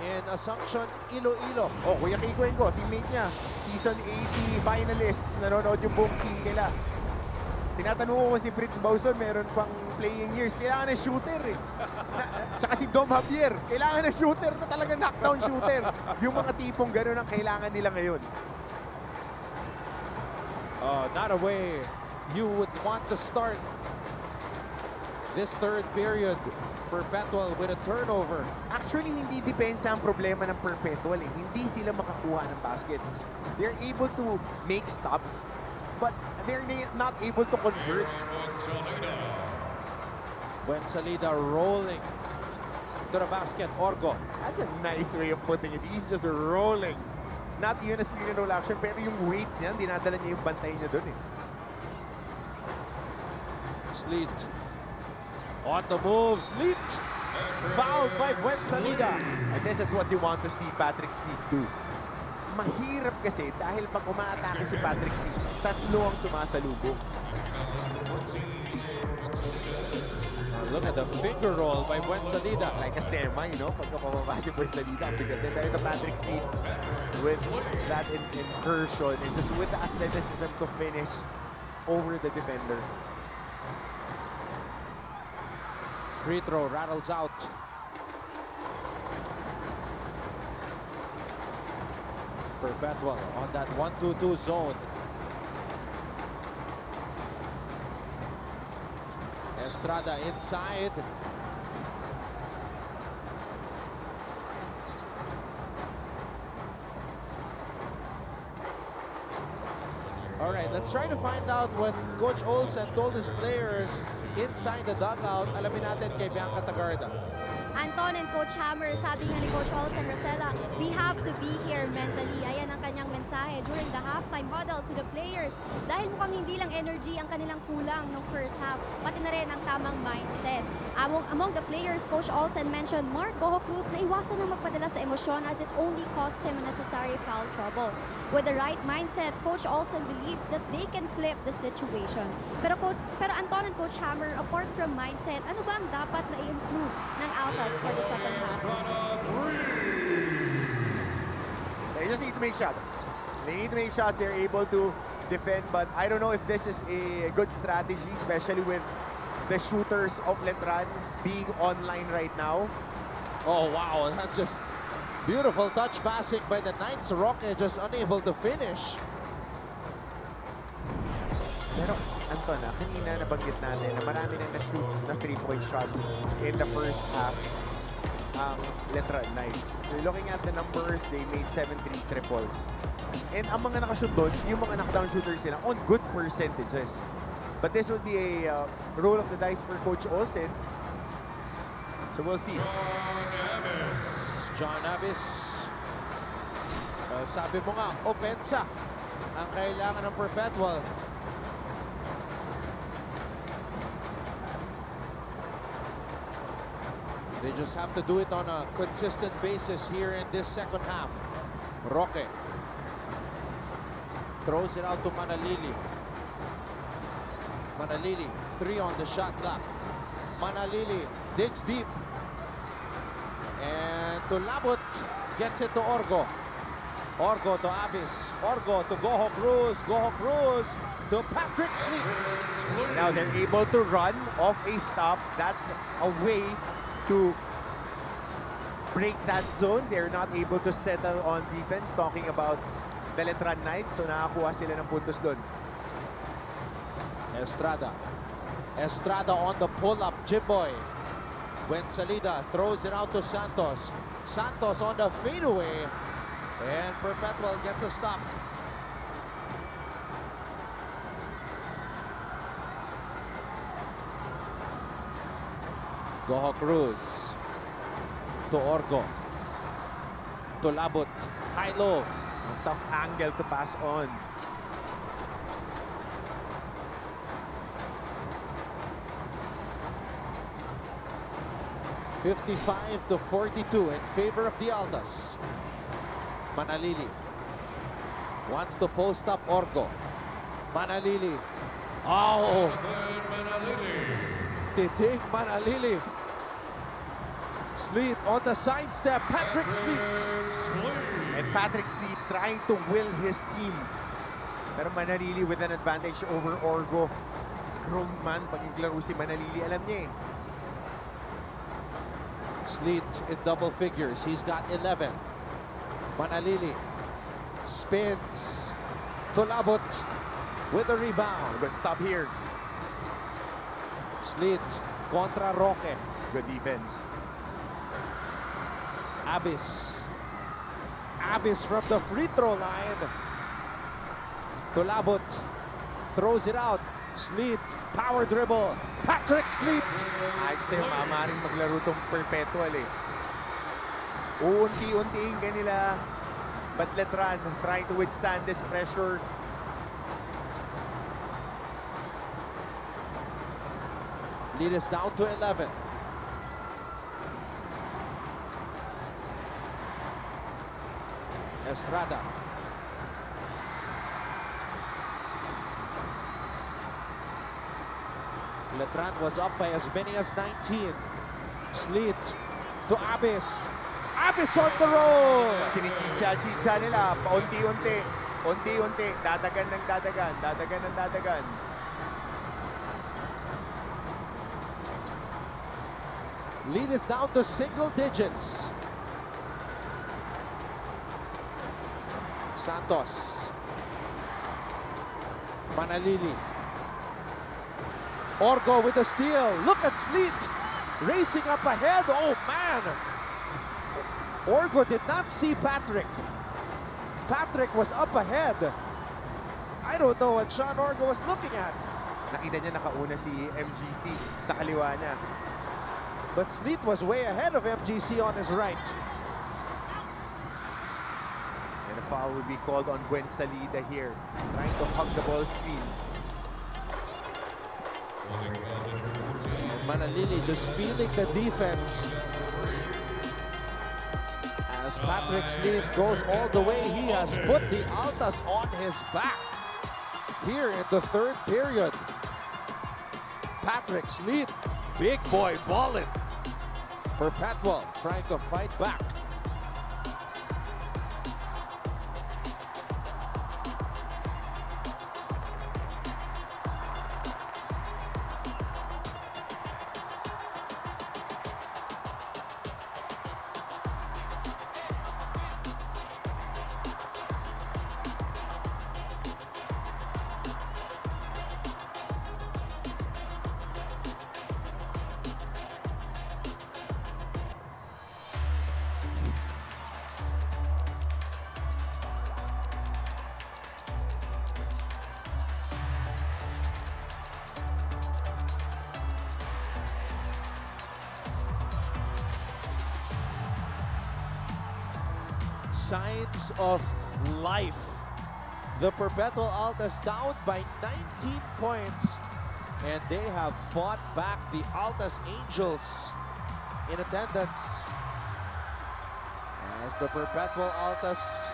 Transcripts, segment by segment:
in Assumption, Iloilo. Oh, Kuya Kiko Engo, teammate niya. Season 80 finalists, nanonood yung buong team nila. Tinatanong ko si Fritz Bauson, meron pang playing years. Kailangan na shooter eh. Tsaka si Dom Javier, kailangan na shooter na talaga knockdown shooter. Yung mga tipong gano'n ang kailangan nila ngayon. Not a way you would want to start this third period. Perpetual with a turnover. Actually, hindi depensa ang problema ng Perpetual eh. Hindi sila makakuha ng baskets. They're able to make stops, but they're not able to convert. When Salida rolling to the basket, Orgo. That's a nice way of putting it. He's just rolling. Not even a screen and roll action, pero yung weight niya, dinadala niya yung bantay niya doon eh. Sleet. On the move, Sleet. Fouled by Buen Salida. And this is what you want to see Patrick Sleet do. Mahirap kasi dahil pag umaatake si Patrick Sleet, tatlo ang sumasalubong. Look at the finger roll by Buen Salida. Like a semi, no? Pagka pababa si Buen Salida, ang bigat din. Dahil ito Patrick Sleet with that incursion and just with the athleticism to finish over the defender. Free throw rattles out. Perpetual on that 1-2-2 zone. Estrada inside. All right, let's try to find out what Coach Olsen told his players inside the dugout. Alamin natin kay Bianca Tagarda. Anton and Coach Hammer, sabi nga ni Coach Olsen Rosella, we have to be here mentally. Ayan ang kanyang mensahe during the halftime huddle to the players. Dahil mukhang hindi lang energy ang kanilang kulang ng first half, pati na rin ang tamang mindset. Among the players, Coach Olsen mentioned Mark Goho Cruz na iwasan ng magpadala sa emosyon as it only cost him unnecessary foul troubles. With the right mindset, Coach Olsen believes that they can flip the situation. Pero Anton and Coach Hammer, apart from mindset, ano ba ang dapat na i-improve ng Altas for the second half? They just need to make shots. They need to make shots. They're able to defend, but I don't know if this is a good strategy, especially with the shooters of Letran being online right now. Oh, wow. That's just beautiful touch passing by the Knights. Roque just unable to finish. Pero Anton, kanina nabanggit natin na marami nang na-shoot na 3-point shots in the first half ang Letran Knights. We're looking at the numbers, they made 7 triples. And ang mga nakashoot doon, yung mga knockdown shooters sila on good percentages. But this would be a roll of the dice for Coach Olsen. So we'll see. John Avis. Sabi mo nga, opensa ang kailangan ng Perpetual. They just have to do it on a consistent basis here in this second half. Roque throws it out to Manalili. Manalili, 3 on the shot clock. Manalili digs deep. And to Labut, gets it to Orgo. Orgo to Avis. Orgo to Goho Cruz. Goho Cruz to Patrick Sleet. Now they're able to run off a stop. That's a way to break that zone. They're not able to settle on defense. Talking about the Letran Knights. So nakakuha sila ng puntos doon. Estrada. Estrada on the pull-up. Jimboy. Buen Salida throws it out to Santos. Santos on the fadeaway. And Perpetual gets a stop. Goho Cruz. To Orgo. To Labut. High-low. Tough angle to pass on. (55-42) in favor of the Altas. Manalili wants to post up Orgo. Manalili. Oh! Titig Manalili. Sleet on the sidestep. Patrick Sleet. And Patrick Sleet trying to will his team. Pero Manalili with an advantage over Orgo. Grown man, pag naglaro si Manalili, alam niya eh. Sleet in double figures. He's got 11. Manalili spins. Tulabot with the rebound. Good stop here. Sleet contra Roque. Good defense. Abyss. Abyss from the free throw line. Tulabot throws it out. Sleet, power dribble. Patrick Sleet. Ayos sa'yo, maaaring maglaro tong Perpetual eh. Uunti-untiin kanila. But Letran trying to withstand this pressure. Lead is down to 11. Estrada. Letran was up by as many as 19. Sleet to Abyss. Abyss on the roll. Sinichitsa nila, paunti-unti. Unti-unti, dadagan ng dadagan. Dadagan ng dadagan. Lead is down to single digits. Santos. Manalili. Orgo with the steal. Look at Sleet racing up ahead. Oh man! Orgo did not see Patrick. Patrick was up ahead. I don't know what Sean Orgo was looking at. Nakita niya nakauna si MGC sa kaliwa niya. But Sleet was way ahead of MGC on his right. And a foul will be called on Gwen Salida here, trying to hug the ball screen. Manalili just feeling the defense. As Patrick Sleet goes all the way, he has put the Altas on his back here in the third period. Patrick Sleet, big boy ballin'. Perpetual trying to fight back. Signs of life. The Perpetual Altas down by 19 points, and they have fought back. The Altas Angels in attendance, as the Perpetual Altas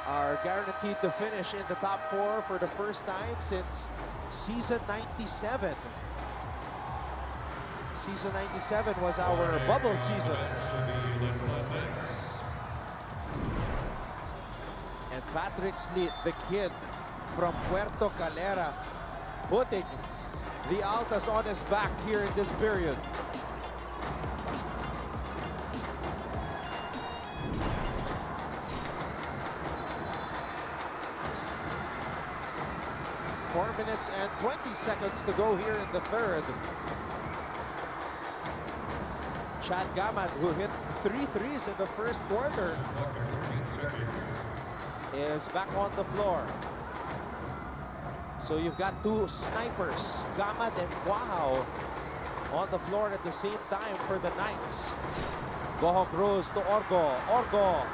are guaranteed to finish in the top 4 for the first time since season 97. Season 97 was our bubble season. And Patrick Sleet, the kid from Puerto Calera, putting the Altas on his back here in this period. Four minutes and 20 seconds to go here in the third. Chad Gamad, who hit 3 threes in the first quarter, is back on the floor. So you've got two snipers, Gamad and Guahao, on the floor at the same time for the Knights. Gohok Cruz to Orgo. Orgo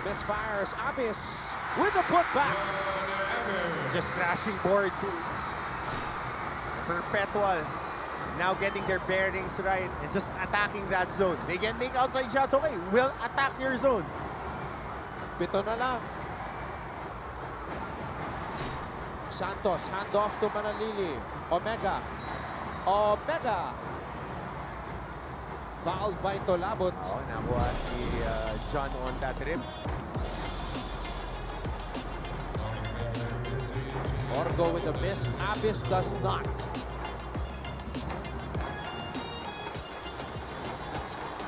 misfires. Abyss with the putback. Just crashing boards. Perpetual now getting their bearings right and just attacking that zone. They can make outside shots, okay, we'll attack your zone. Pito na lang. Santos, handoff to Manalili. Omega. Omega. Fouled by Tolabot. Oh, nakuha si John on that rip. Orgo with a miss. Abyss does not.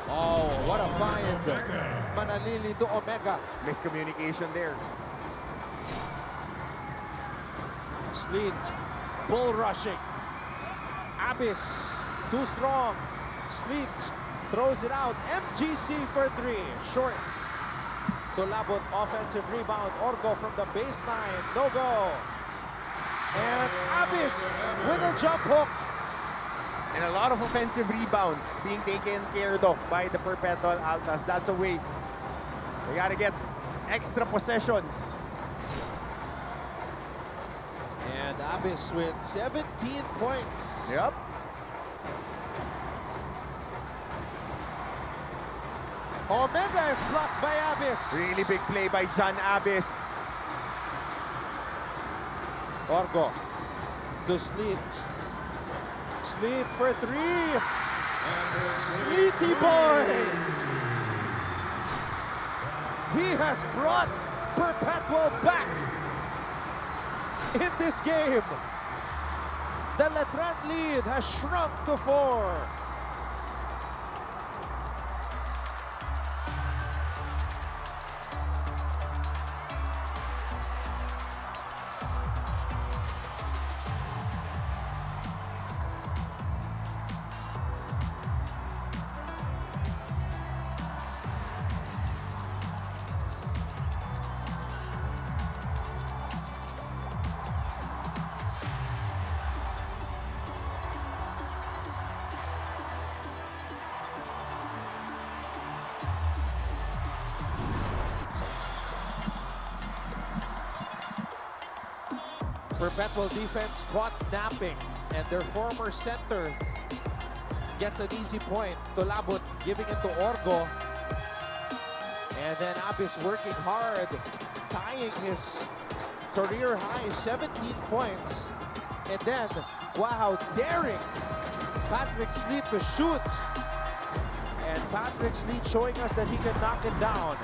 Oh, what a find. Manalili to Omega. Miscommunication there. Sleet, bull rushing. Abyss, too strong. Sleet throws it out. MGC for three, short. Tolabot offensive rebound. Orgo from the baseline, no go. And Abyss with a jump hook. And a lot of offensive rebounds being taken care of by the Perpetual Altas. That's a way. They gotta get extra possessions. And Abyss with 17 points. Yep. Omega is blocked by Abyss. Really big play by John Abyss. Orgo to Sleet. Sleet for three. Sleety boy. He has brought Perpetual back in this game. The Letran lead has shrunk to 4. Perpetual defense caught napping, and their former center gets an easy point. Tolabot giving it to Orgo. And then Abyss working hard, tying his career high 17 points. And then, wow, daring Patrick Sleet to shoot. And Patrick Sleet showing us that he can knock it down.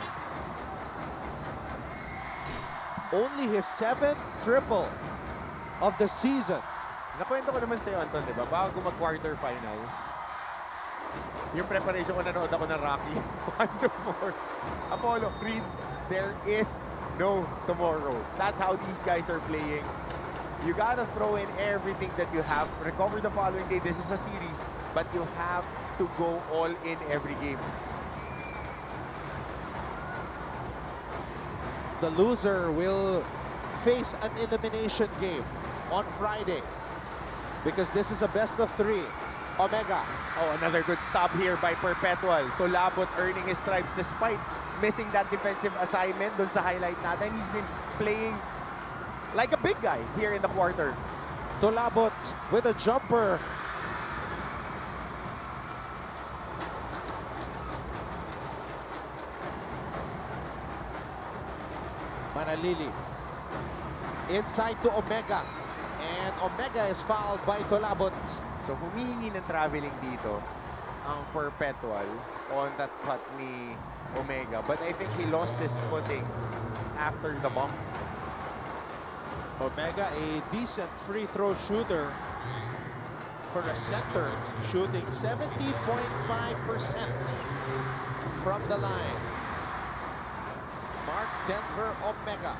Only his 7th triple of the season. Nakwento ko naman sa'yo, Anton, di ba? Bago mag-quarterfinals, yung preparation ko, nanood ako ng Rocky. 1 to 4. Apollo, Creed, there is no tomorrow. That's how these guys are playing. You gotta throw in everything that you have. Recover the following day. This is a series, but you have to go all in every game. The loser will face an elimination game on Friday because this is a best of 3. Omega. Oh, another good stop here by Perpetual. Tolabot earning his stripes despite missing that defensive assignment dun sa highlight natin. He's been playing like a big guy here in the quarter. Tolabot with a jumper. Manalili. Inside to Omega. And Omega is fouled by Tolabot. So humihingi ng traveling dito ang Perpetual on that cut ni Omega. But I think he lost his footing after the bump. Omega, a decent free throw shooter for a center, shooting 70.5% from the line. Mark Denver Omega.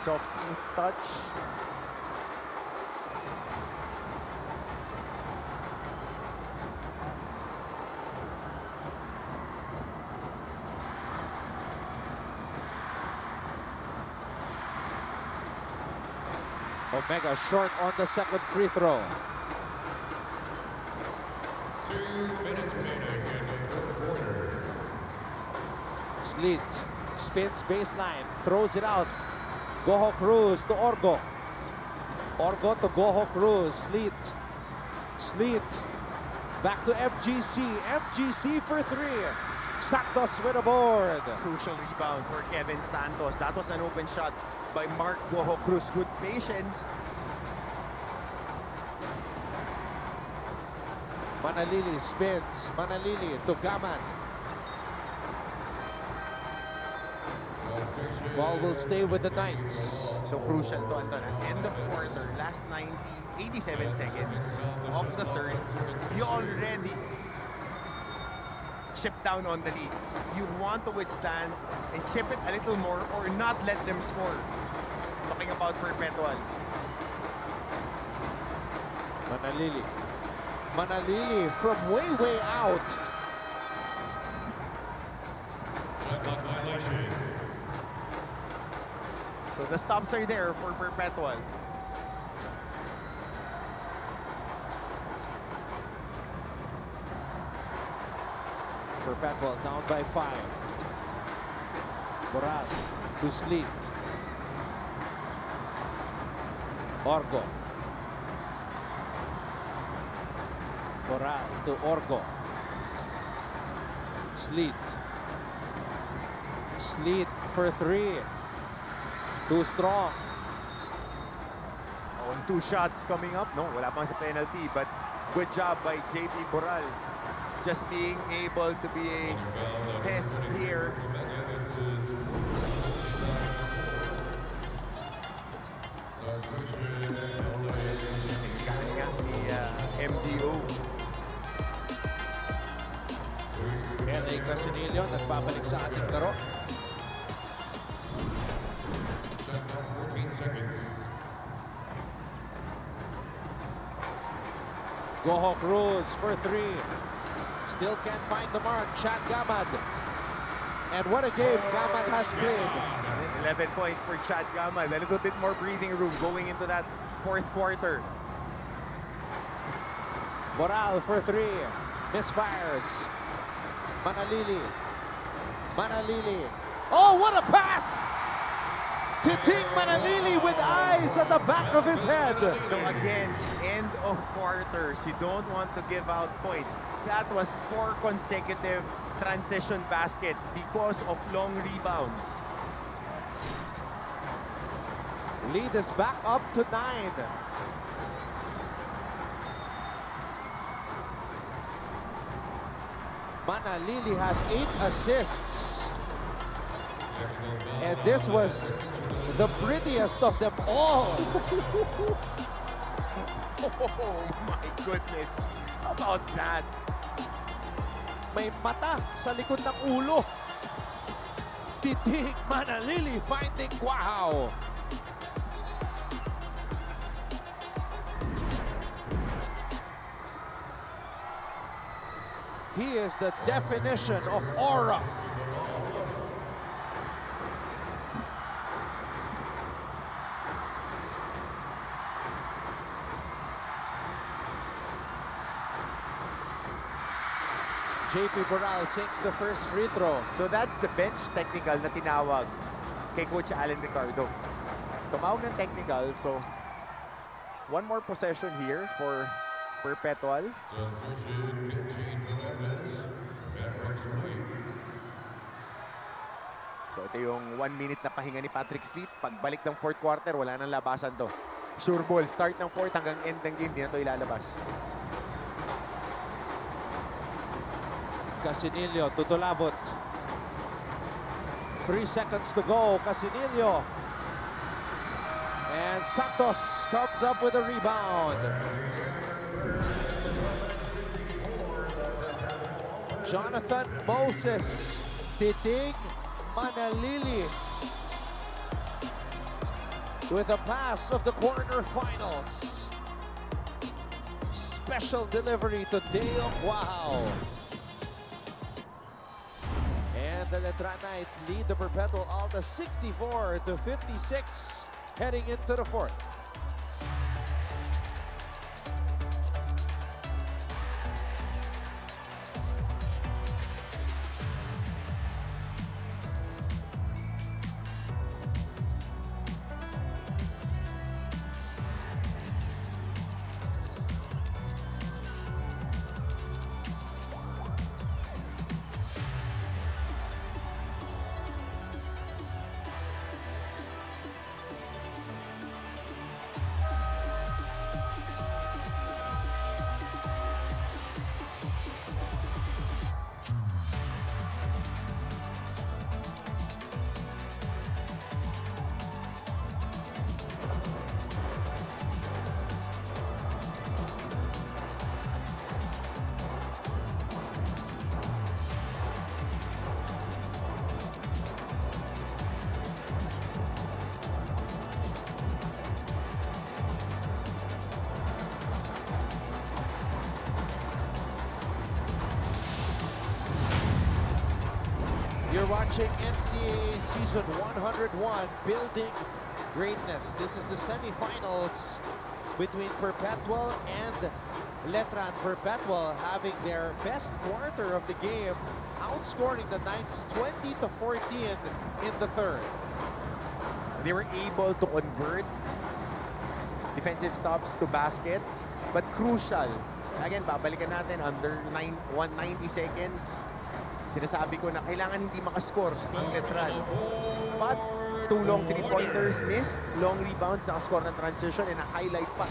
Soft, smooth touch. Omega short on the second free throw. 2 minutes remaining in the third quarter. Sleet spins baseline, throws it out. Goho Cruz to Orgo. Orgo to Goho Cruz. Sleet. Sleet. Back to MGC. MGC for 3. Santos with a board. Crucial rebound for Kevin Santos. That was an open shot by Mark Goho Cruz. Good patience. Manalili spins. Manalili to Gaman. Ball will stay with the Knights. So crucial to Anton. End of quarter, last 87 seconds of the third. You already chip down on the lead. You want to withstand and chip it a little more or not let them score. Talking about Perpetual. Manalili. Manalili from way out. So the stops are there for Perpetual. Perpetual down by 5. Boral to Sleet. Orgo. Boral to Orgo. Sleet. Sleet for 3. Too strong. On 2 shots coming up. No, wala pang sa penalty. But good job by JP Boral. Just being able to be a pest here. Kanya ni MDO. LA Casinillo nagbabalik sa ating laro. Goho Cruz for 3. Still can't find the mark. Chad Gamad. And what a game Gamad has played. 11 points for Chad Gamad. A little bit more breathing room going into that fourth quarter. Boral for 3. Misfires. Manalili. Manalili. Oh, what a pass! Titing Manalili with eyes at the back of his head. So again, end of quarters. You don't want to give out points. That was 4 consecutive transition baskets because of long rebounds. Lead is back up to 9. Manalili has 8 assists. And this was the prettiest of them all. Oh my goodness. How about that? May mata sa likod ng ulo. Titig Manalili finding Guahao. He is the definition of aura. JP Boral sinks the first free throw. So that's the bench technical na tinawag kay Coach Alan Ricardo. Tumawag ng technical, so one more possession here for Perpetual. So ito yung 1 minute na pahinga ni Patrick Sleep. Pagbalik ng fourth quarter, wala nang labasan to. Sure ball, start ng fourth hanggang end ng game, di na to ilalabas. Casinillo to Tulabot. 3 seconds to go. Casinillo. And Santos comes up with a rebound. Jonathan Moses. Titig Manalili with a pass of the quarterfinals. Special delivery to Deo Guahao. And the Letran Knights lead the Perpetual Altas 64-56 heading into the fourth. You're watching NCAA Season 101, Building Greatness. This is the semifinals between Perpetual and Letran. Perpetual having their best quarter of the game, outscoring the Knights 20-14 in the third. They were able to convert defensive stops to baskets, but crucial. Again, babalikan natin under 190 seconds. Sinasabi ko na kailangan hindi makascore ang Letran. But two long three-pointers missed, long rebounds, nakascore ng transition, and a highlight pa.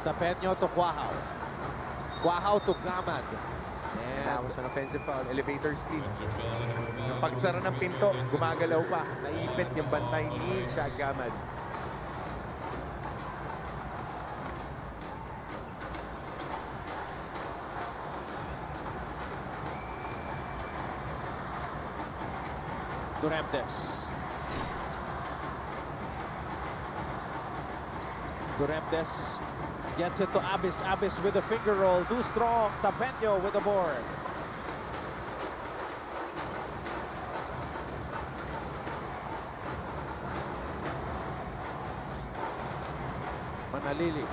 Tapeño to Quahaw. Quahaw to Gamad. And that was an offensive foul, elevator screen. Yung pagsara ng pinto, gumagalaw pa. Naipit yung bantay ni Shaq Gamad. Duremdes. Duremdes gets it to Abis. Abis with a finger roll. Too strong. Tapeño with the board. Manalili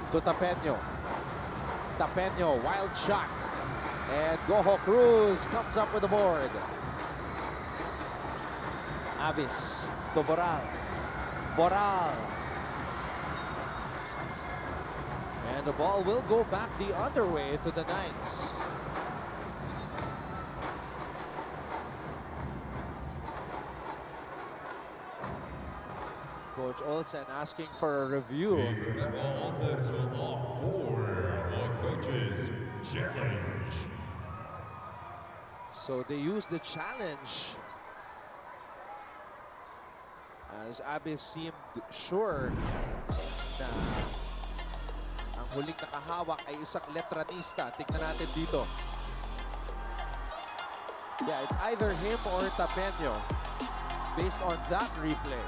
to Tapeño. Tapeño, wild shot. And Goho Cruz comes up with the board. Abis to Boral. Boral. And the ball will go back the other way to the Knights. Coach Olsen asking for a review. Perpetual Altas will opt for the coach's challenge. So they use the challenge, as Abis seemed sure na ang huling nakahawak ay isang Letranista. Tignan natin dito. Yeah, it's either him or Tapeño based on that replay.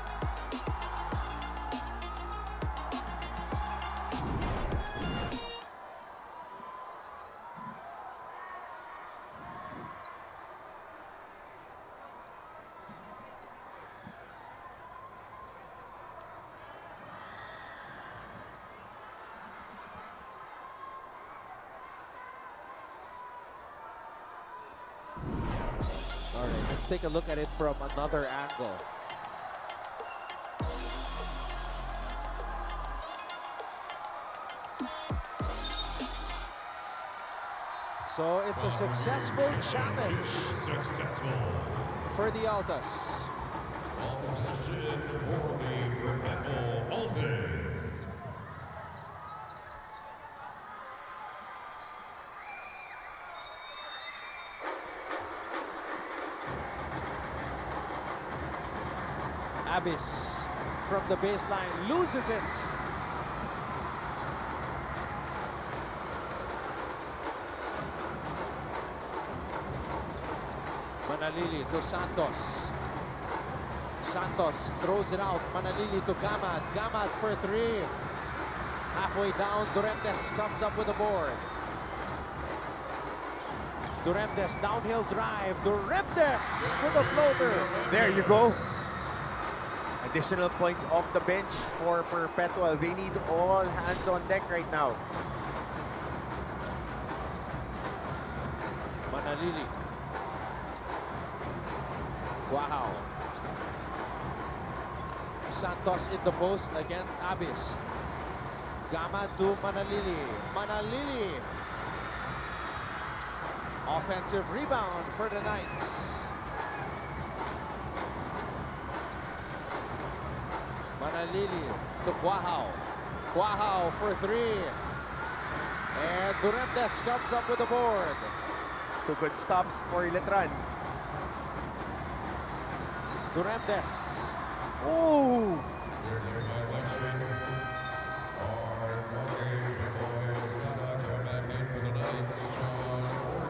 All right, let's take a look at it from another angle. So it's a successful challenge Successful. for the Altas. Ball possession for the Perpetual Altas. Abis from the baseline loses it. Manalili to Santos. Santos throws it out. Manalili to Gamad. Gamad for three. Halfway down, Duremdes comes up with a board. Duremdes, downhill drive. Duremdes with a floater. There you go. Additional points off the bench for Perpetual. They need all hands on deck right now. Manalili. Wow. Santos in the post against Abis. Gamad to Manalili. Manalili. Offensive rebound for the Knights. Manalili to Quahaw. Quahaw for three. And Duremdes comes up with the board. Two good stops for Letran. Duremdes. Ooh!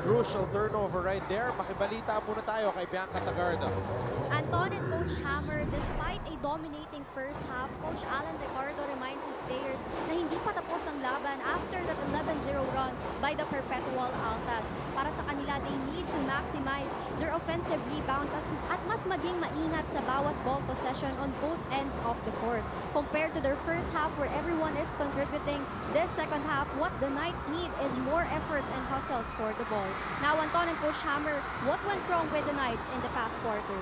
Crucial turnover right there. Makibalita muna tayo kay Bianca Tagarda. Anton and Coach Hammer, despite a dominating first half, Coach Alan Ricardo reminds his players na hindi pa tapos ang laban after that 11-0 run by the Perpetual Perpetual Altas. Para sa kanila, they need to maximize their offensive rebounds at mas maging maingat sa bawat ball possession on both ends of the court. Compared to their first half where everyone is contributing, this second half, what the Knights need is more efforts and hustles for the ball. Now, Anton and Coach Hammer, what went wrong with the Knights in the past quarter?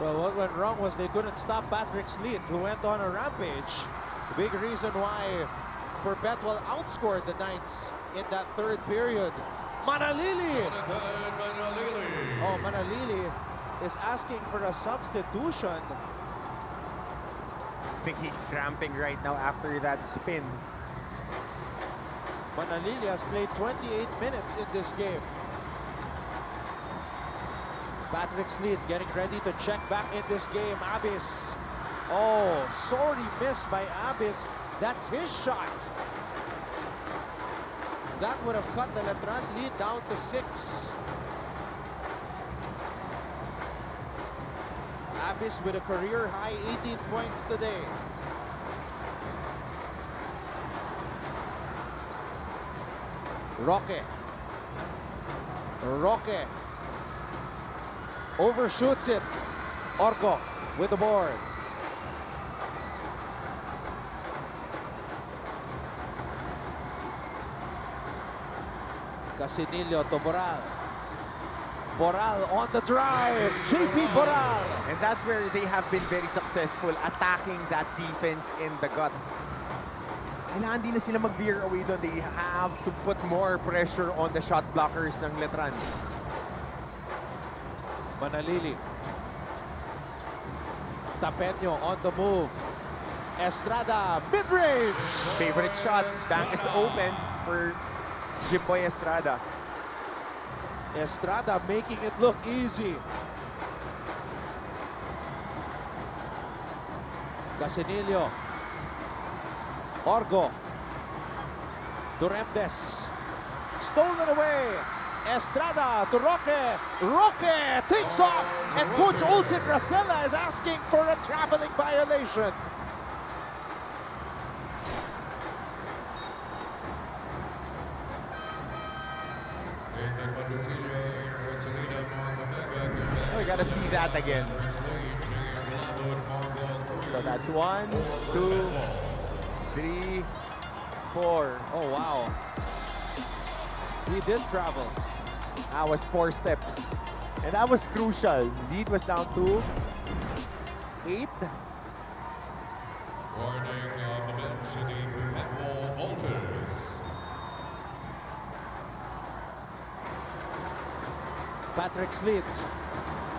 Well, what went wrong was they couldn't stop Patrick Sleet, who went on a rampage. The big reason why Perpetual outscored the Knights in that third period. Manalili! Oh, Manalili is asking for a substitution. I think he's cramping right now after that spin. Manalili has played 28 minutes in this game. Patrick Sleet getting ready to check back in this game. Abyss. Oh, sorry miss by Abyss. That's his shot. That would have cut the Letran lead down to 6. Abyss with a career high 18 points today. Roque. Overshoots it. Orgo with the board. Casinillo to Boral. Boral on the drive. JP Boral. And that's where they have been very successful, attacking that defense in the gut. Kailangan din na sila mag-veer away doon. They have to put more pressure on the shot blockers ng Letran. Manalili. Tapeño on the move. Estrada, mid-range. Favorite shot. Bank is open for Jimboy Estrada. Estrada making it look easy. Casinillo. Orgo. Duremdes. Stolen away. Estrada to Roque. Roque takes off. And Coach Olsen Racela is asking for a traveling violation. We gotta see that again. So that's 1, 2, 3, 4. Oh, wow. He did travel. That was 4 steps. And that was crucial. Lead was down to 8. Warning on the bench in the Perpetual Altas. Patrick Sleet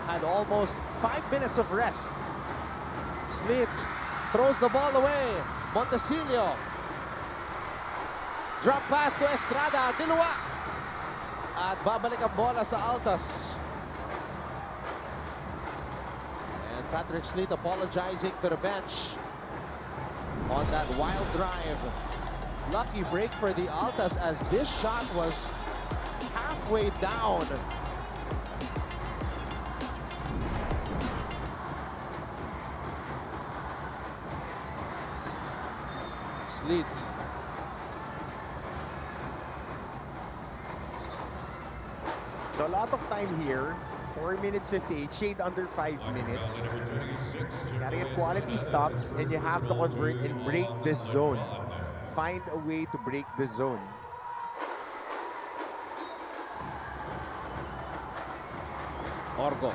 had almost 5 minutes of rest. Sleet throws the ball away. Montecillo. Drop pass to Estrada. Dilua. At babalik ang bola sa Altas. And Patrick Sleet apologizing to the bench on that wild drive. Lucky break for the Altas as this shot was halfway down. Sleet. So a lot of time here. 4 minutes 58, shade under 5 minutes. You gotta get quality stops and you have to convert and break this zone. Find a way to break the zone. Orgo.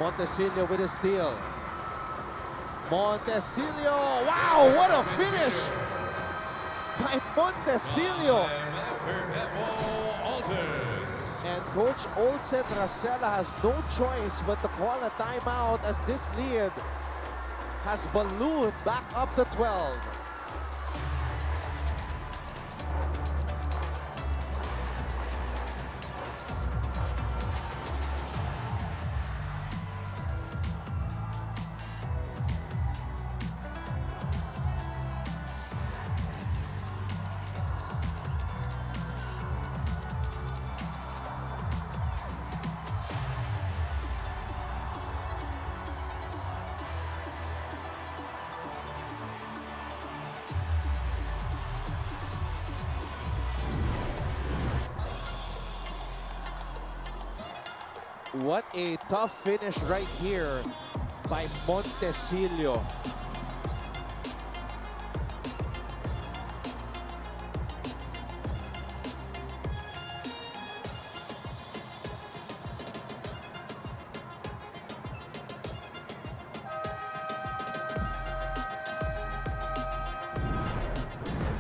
Montecillo with a steal. Montecillo. Wow, what a finish by Montecillo. And Coach Olsen Racela has no choice but to call a timeout as this lead has ballooned back up to 12. What a tough finish right here by Montesilio.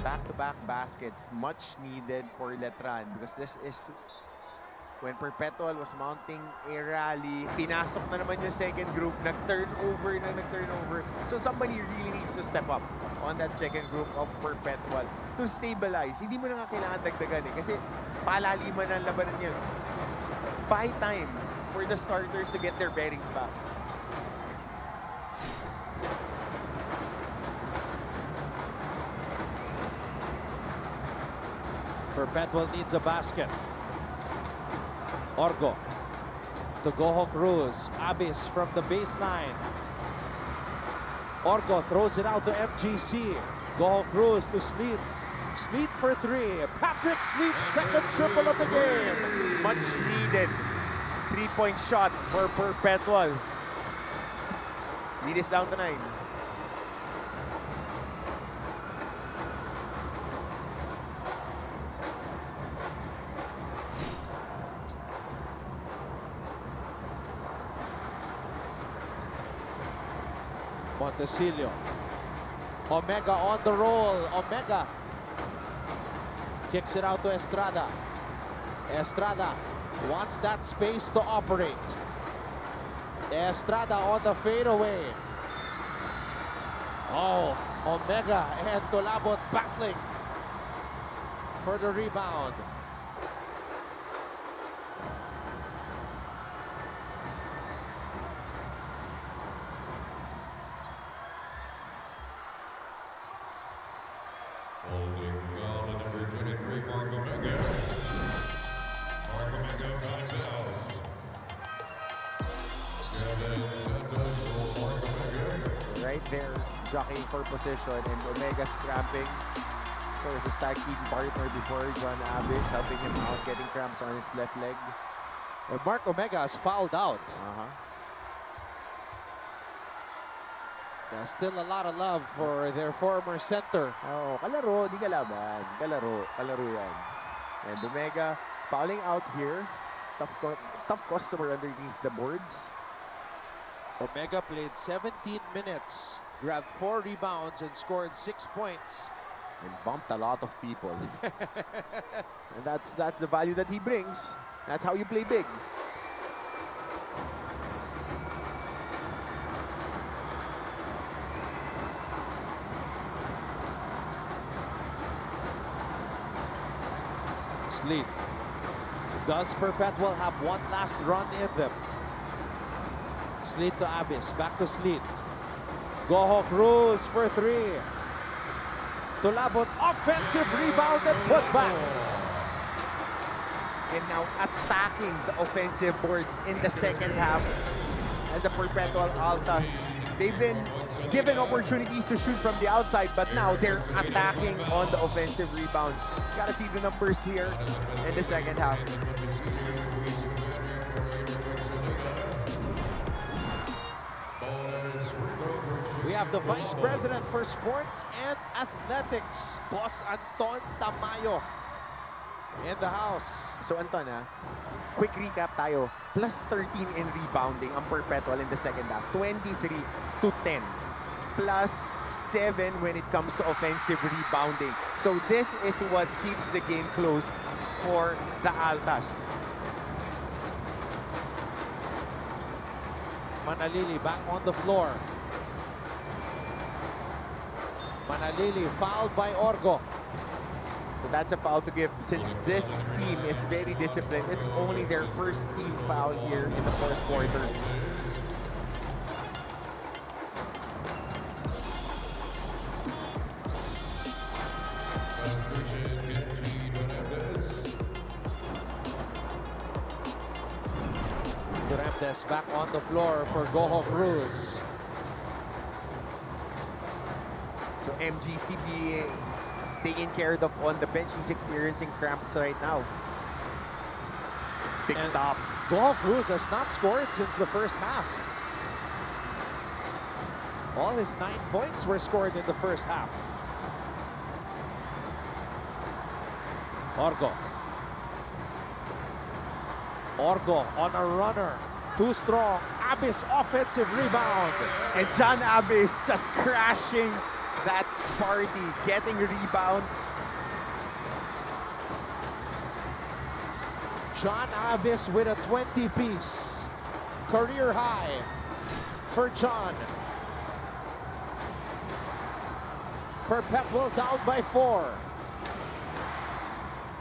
Back-to-back baskets, much needed for Letran because this is when Perpetual was mounting a rally. Pinasok na naman yung second group, nag-turnover. So somebody really needs to step up on that second group of Perpetual to stabilize. Hindi mo na nga kailangan dagdagan kasi palaliman ang labanan yun. Buy time for the starters to get their bearings back. Perpetual needs a basket. Orgo to Goho Cruz. Abyss from the baseline. Orgo throws it out to MGC. Goho Cruz to Sleet. Sleet for three. Patrick Sleet, second triple of the game. Much needed three-point shot for Perpetual. Lead is down to 9. Montesilio. Omega on the roll. Omega kicks it out to Estrada. Estrada wants that space to operate. Estrada on the fadeaway. Oh, Omega and Tolabot battling for the rebound. Holding on to number 23, Mark Omega. Mark Omega got it fouls. Kevin Santos for Mark Omega. Right there, jockeying for position, and Omega's cramping. So it's his tag team partner before, John Abyss, helping him out, getting cramps on his left leg. And Mark Omega has fouled out. There's still a lot of love for their former center. Oh, kalaro, di kalaban. Kalaro yan. And Omega fouling out here. Tough customer underneath the boards. Omega played 17 minutes, grabbed 4 rebounds, and scored 6 points. And bumped a lot of people. And that's the value that he brings. That's how you play big. Sleet. Does Perpetual have one last run in them? Sleet to Abyss, back to Sleet. Goho Cruz for 3. Tolabot, offensive rebound and put back. And now attacking the offensive boards in the second half as the Perpetual Altas. They've been given opportunities to shoot from the outside, but now they're attacking on the offensive rebounds. Gotta see the numbers here in the second half. We have the Vice President for Sports and Athletics, Boss Anton Tamayo, in the house. So Anton, quick recap tayo. Plus 13 in rebounding ang Perpetual in the second half. 23 to 10. Plus 7 when it comes to offensive rebounding. So this is what keeps the game close for the Altas. Manalili back on the floor. Manalili fouled by Orgo. So that's a foul to give. Since this team is very disciplined, it's only their first team foul here in the fourth quarter. Duremtes back on the floor for Goho Cruz. So MGCB taken care of on the bench. He's experiencing cramps right now. Big And stop. Goho Cruz has not scored since the first half. All his 9 points were scored in the first half. Orgo. Orgo on a runner. Too strong. Abyss offensive rebound. And John Abyss just crashing that party, getting rebounds. John Abyss with a 20-piece. Career high for John. Perpetual down by 4.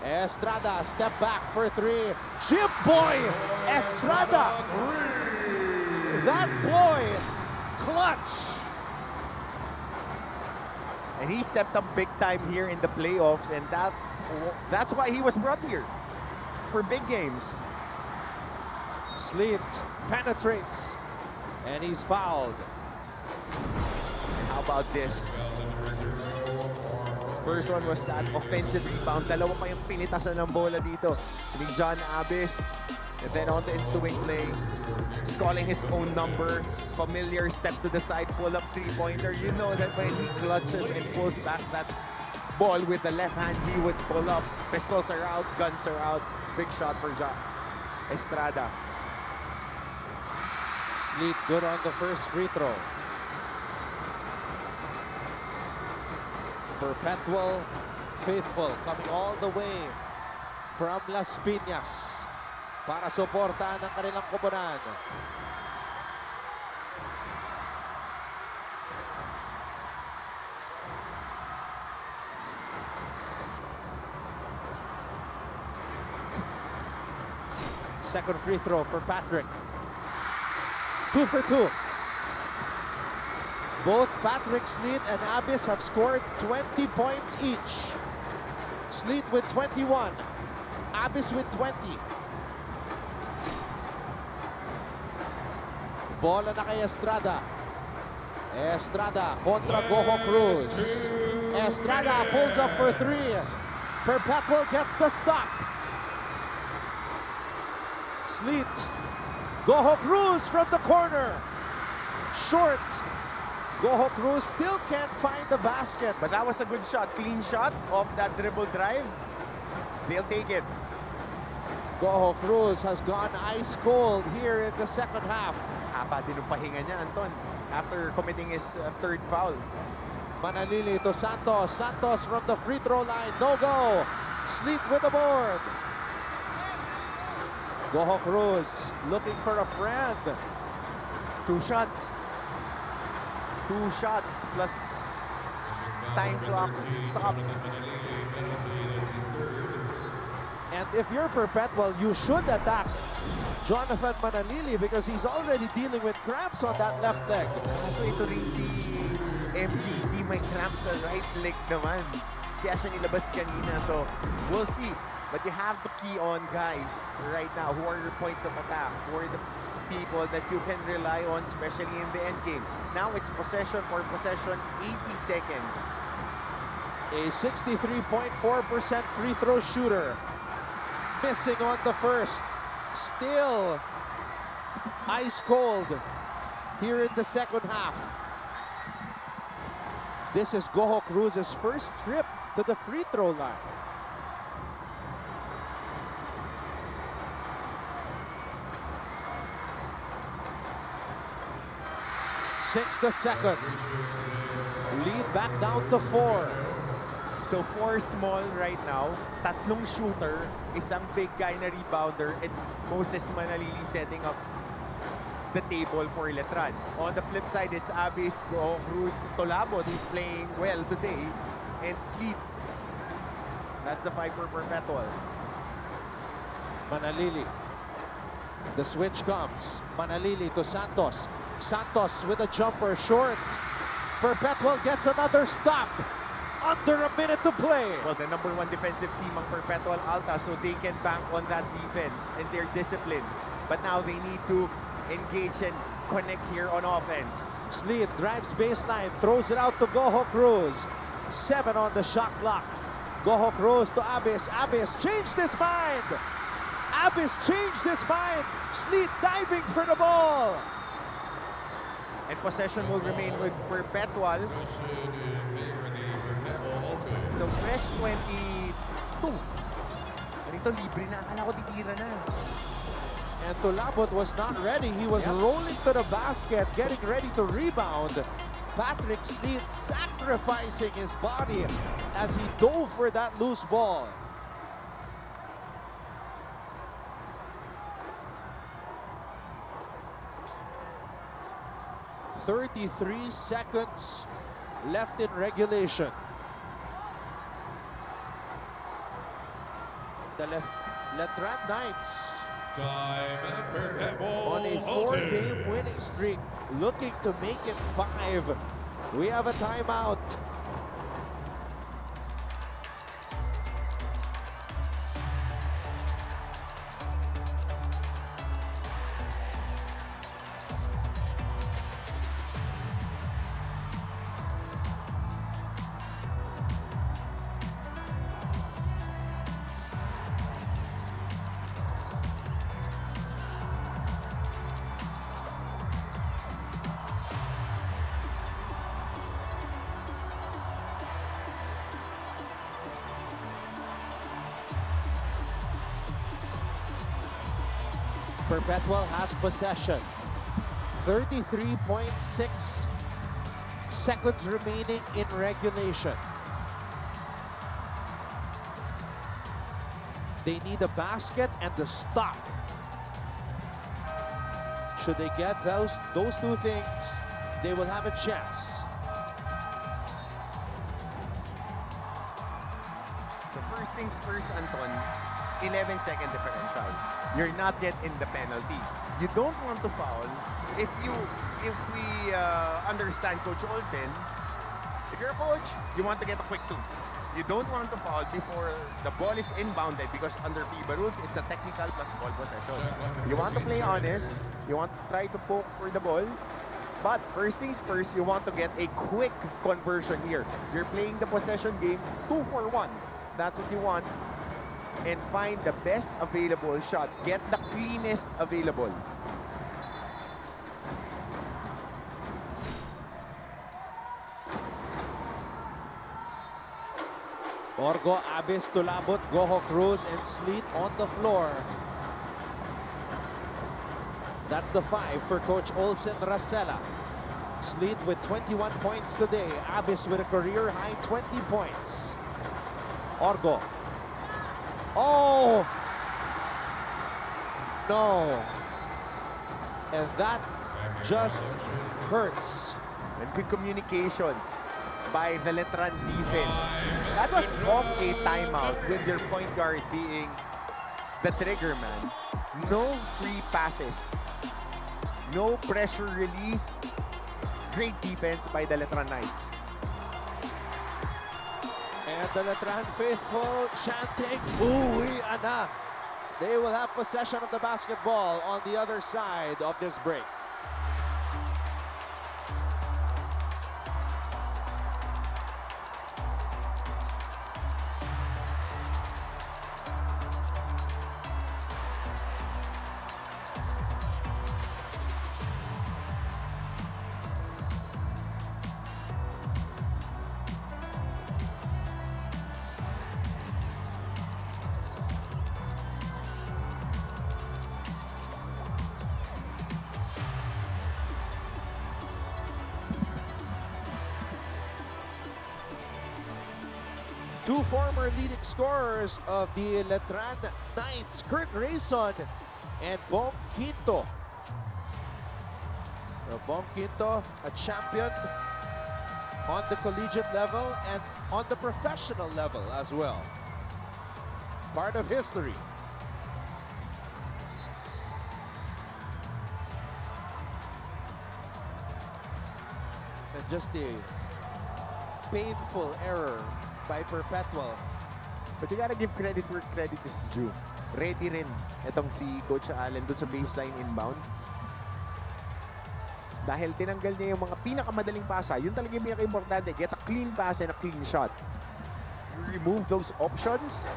Estrada, step back for 3. Chip boy, Estrada. That boy, clutch. And he stepped up big time here in the playoffs, and that's why he was brought here, for big games. Sleet penetrates, and he's fouled. How about this? First one was that offensive rebound. Dalawa pa yung pinitasan ng bola dito ni John Abyss. And then on the ensuing play, he's calling his own number. Familiar step to the side, pull-up three-pointer. You know that when he clutches and pulls back that ball with the left hand, he would pull up. Pistols are out, guns are out. Big shot for John Estrada. Sleet good on the first free throw. Perpetual faithful coming all the way from Las Piñas para suportahan ang kanilang koponan. Second free throw for Patrick. 2 for 2. Both Patrick Sleet and Abyss have scored 20 points each. Sleet with 21, Abyss with 20. Bola na kay Estrada. Estrada kontra Goho Cruz. Estrada pulls up for 3. Perpetual gets the stop. Sleet. Goho Cruz from the corner. Short. Goho Cruz still can't find the basket. But that was a good shot. Clean shot off that dribble drive. They'll take it. Goho Cruz has gone ice cold here in the second half. Haba din ang pahinga niya, Anton, after committing his third foul. Manalili to Santos. Santos from the free throw line. No go. Sleet with the board. Goho Cruz looking for a friend. 2 shots. 2 shots plus time clock stop. And if you're Perpetual, you should attack Jonathan Manalili because he's already dealing with cramps on that left leg. Kaso ito rin si MGC, may cramps sa right leg naman. Kaya siya nilabas kanina. So, we'll see. But you have to key on guys right now. Who are your points of attack? Who are the people that you can rely on, especially in the end game? Now it's possession for possession, 80 seconds. A 63.4% free throw shooter. Missing on the first. Still ice cold here in the second half. This is Goho Cruz's first trip to the free throw line. Six the second. Lead back down to 4. So 4 small right now, tatlong shooter, isang big guy na rebounder, and Moses Manalili setting up the table for Letran. On the flip side, it's Abyss, Goho Cruz, Tolabot, who's playing well today, and Sleet. That's the 5 for Perpetual. Manalili. The switch comes. Manalili to Santos. Santos with a jumper short. Perpetual gets another stop. Under a minute to play. Well, the #1 defensive team ang Perpetual Altas, so they can bank on that defense and their discipline. But now they need to engage and connect here on offense. Sleet drives baseline, throws it out to Goho Cruz. 7 on the shot clock. Goho Cruz to Abyss. Abyss changed his mind. Abyss changed his mind. Sleet diving for the ball. And possession will remain with Perpetual. Possession in favor of the Perpetual Altas. So fresh 22. Ganito, libre na. Akala ko titira na. And Tulabot was not ready. He was rolling to the basket, getting ready to rebound. Patrick Sleet sacrificing his body as he dove for that loose ball. "33 seconds left in regulation." The Letran Knights Time at Perpetual on a Altas. 4-game winning streak, looking to make it 5. We have a timeout. Perpetual has possession. 33.6 seconds remaining in regulation. They need a basket and the stop. Should they get those two things, they will have a chance. So first things first, Anton, 11-second differential. You're not yet in the penalty. You don't want to foul. If we understand Coach Olsen, if you're a coach, you want to get a quick 2. You don't want to foul before the ball is inbounded because under FIBA rules, it's a technical plus ball possession. You want to play honest. You want to try to poke for the ball. But first things first, you want to get a quick conversion here. You're playing the possession game 2 for 1. That's what you want. And find the best available shot. Get the cleanest available. Orgo, Abyss, Tulabot, Goho, Cruz, and Sleet on the floor. That's the 5 for Coach Olsen Racela. Sleet with 21 points today. Abyss with a career-high 20 points. Orgo. Oh! No. And that just hurts. And good communication by the Letran defense. That was off a timeout with your point guard being the trigger man. No free passes. No pressure release. Great defense by the Letran Knights. And the Letran faithful chanting, "Uwi ana." They will have possession of the basketball on the other side of this break. Two former leading scorers of the Letran Knights, Kurt Rayson and Bong Quinto. Bong Quinto, a champion on the collegiate level and on the professional level as well. Part of history. And just a painful error by Perpetual. But you gotta give credit where credit is due. Ready rin itong si Coach Allen dun sa baseline inbound. Dahil tinanggal niya yung mga pinakamadaling pasa. Yun talaga yung pinaka-importante. Get a clean pass and a clean shot. You remove those options,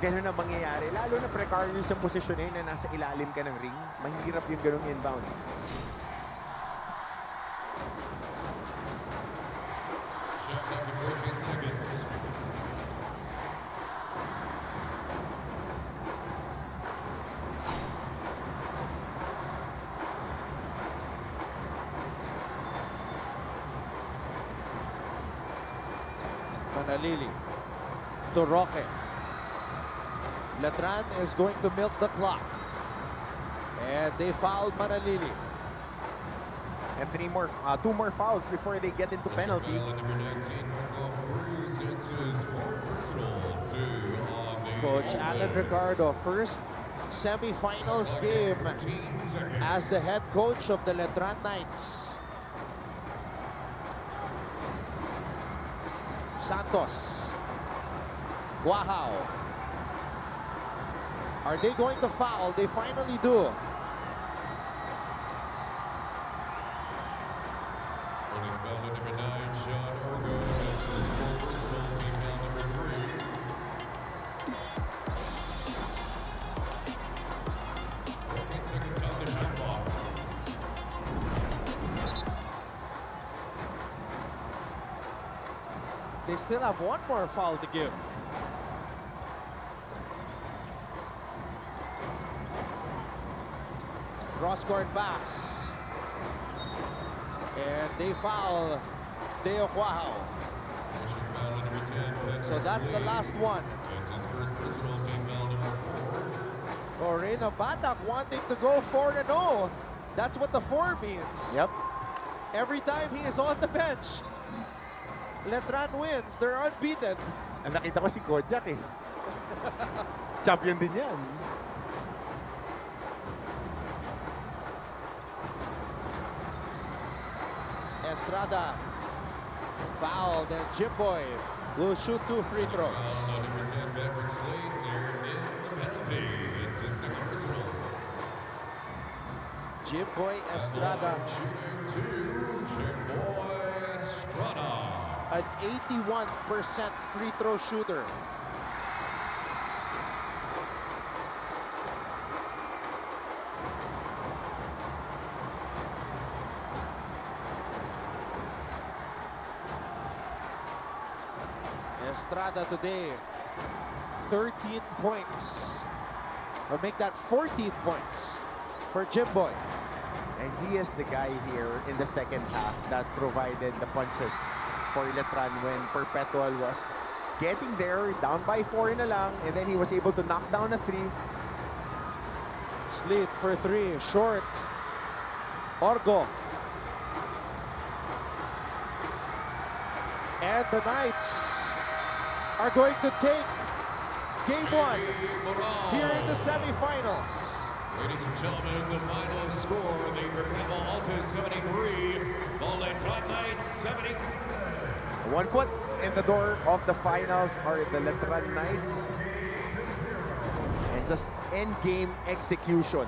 ganun ang mangyayari. Lalo na precarious ang posisyon na nasa ilalim ka ng ring. Mahirap yung ganung inbound. Shot clock before 10 seconds. Manalili to Roque. Letran is going to milk the clock. And they fouled Manalili. And two more fouls before they get into penalty. Foul on number 19, Marco Cruz. It's his fourth personal on the Coach Alan Ricardo, first semifinals game 14 seconds. as the head coach of the Letran Knights. Santos. Guahao. Are they going to foul? They finally do. Holding foul on number 9, Sean Orgo. That's his fourth personal, team foul number 3. Seconds on the shot clock. They still have one more foul to give. Cross-court pass. And they foul Deo Guahao. Finishing foul on number 10. So that's the last one. That's his first personal, team foul number 4. Orena Batak wanting to go 4-0. That's what the 4 means. Yep. Every time he is on the bench, Letran wins. They're unbeaten. Ang nakita ko si Kojak eh. Champion din yan. Estrada fouled, and Jimboy will shoot 2 free throws. Foul on number 10, Patrick Slade. There in the penalty. It's his second personal. Jimboy Estrada, Jimboy Estrada. an 81% free throw shooter. Estrada today, 13 points. Or make that 14 points for Jimboy. And he is the guy here in the second half that provided the punches for Letran when Perpetual was getting there, down by 4 na lang, and then he was able to knock down a 3. Sleet for 3, short. Orgo. And the Knights are going to take game 1 here in the semifinals. Ladies and gentlemen, the final score, the Perpetual Altas 73, the Letran Knights 70. 1 foot in the door of the finals are the Letran Knights. And just end-game execution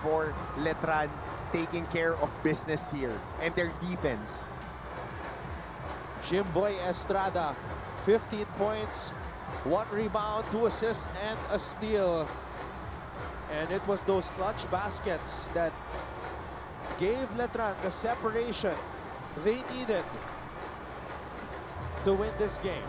for Letran, taking care of business here. And their defense. Jimboy Estrada, 15 points, 1 rebound, 2 assists, and a steal. And it was those clutch baskets that gave Letran the separation they needed to win this game.